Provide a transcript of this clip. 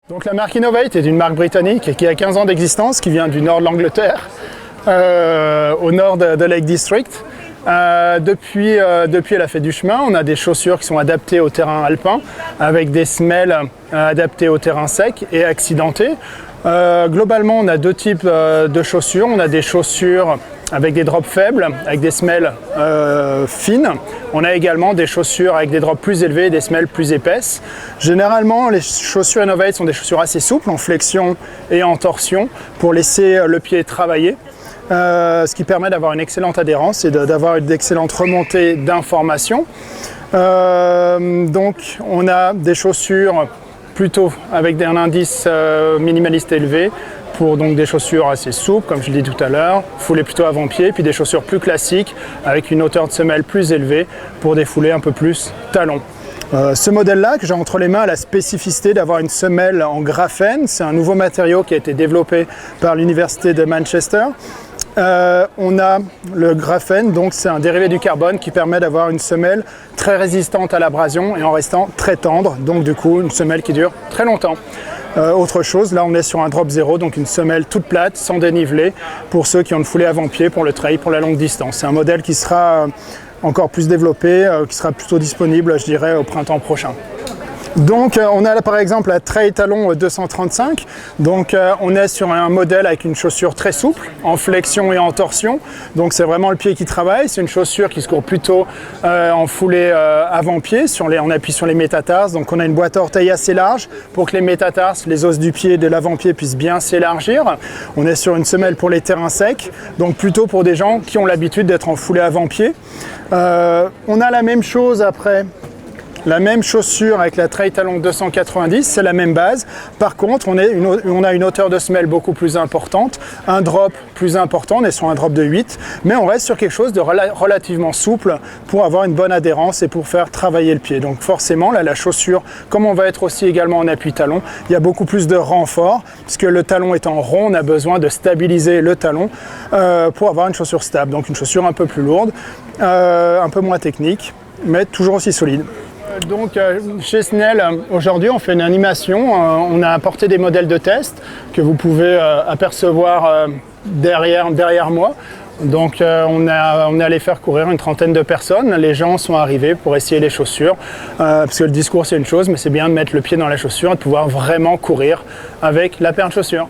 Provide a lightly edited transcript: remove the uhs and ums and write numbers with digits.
Donc la marque Innovate est une marque britannique qui a 15 ans d'existence, qui vient du nord de l'Angleterre, au nord de Lake District. Depuis, elle a fait du chemin. On a des chaussures qui sont adaptées au terrain alpin, avec des semelles adaptées au terrain sec et accidentées. Globalement, on a deux types de chaussures. On a des chaussures avec des drops faibles, avec des semelles fines. On a également des chaussures avec des drops plus élevés et des semelles plus épaisses. Généralement, les chaussures Innovate sont des chaussures assez souples en flexion et en torsion pour laisser le pied travailler. Ce qui permet d'avoir une excellente adhérence et d'avoir une excellente remontée d'informations. Donc on a des chaussures plutôt avec un indice minimaliste élevé pour donc des chaussures assez souples, comme je l'ai dit tout à l'heure, foulées plutôt avant-pied, puis des chaussures plus classiques avec une hauteur de semelle plus élevée pour des foulées un peu plus talons. Ce modèle-là que j'ai entre les mains a la spécificité d'avoir une semelle en graphène. C'est un nouveau matériau qui a été développé par l'université de Manchester. On a le graphène, donc c'est un dérivé du carbone qui permet d'avoir une semelle très résistante à l'abrasion et en restant très tendre, donc du coup une semelle qui dure très longtemps. Autre chose, là on est sur un drop 0, donc une semelle toute plate, sans dénivelé, pour ceux qui ont une foulée avant-pied pour le trail, pour la longue distance. C'est un modèle qui sera encore plus développé, qui sera plutôt disponible, je dirais, au printemps prochain. Donc on a là par exemple la Trail Talon 235, donc on est sur un modèle avec une chaussure très souple, en flexion et en torsion, donc c'est vraiment le pied qui travaille, c'est une chaussure qui se court plutôt en foulée avant-pied, on appuie sur les métatarses, donc on a une boîte à orteils assez large pour que les métatarses, les os du pied et de l'avant-pied puissent bien s'élargir. On est sur une semelle pour les terrains secs, donc plutôt pour des gens qui ont l'habitude d'être en foulée avant-pied. On a la même chose après. La même chaussure avec la Trail Talon 290, c'est la même base. Par contre, on a une hauteur de semelle beaucoup plus importante, un drop plus important, on est sur un drop de 8, mais on reste sur quelque chose de relativement souple pour avoir une bonne adhérence et pour faire travailler le pied. Donc forcément, là, la chaussure, comme on va être aussi également en appui talon, il y a beaucoup plus de renfort, puisque le talon étant rond, on a besoin de stabiliser le talon pour avoir une chaussure stable. Donc une chaussure un peu plus lourde, un peu moins technique, mais toujours aussi solide. Donc chez Snell, aujourd'hui on fait une animation, on a apporté des modèles de test que vous pouvez apercevoir derrière moi. Donc on est allé faire courir une trentaine de personnes, les gens sont arrivés pour essayer les chaussures, parce que le discours c'est une chose, mais c'est bien de mettre le pied dans la chaussure et de pouvoir vraiment courir avec la paire de chaussures.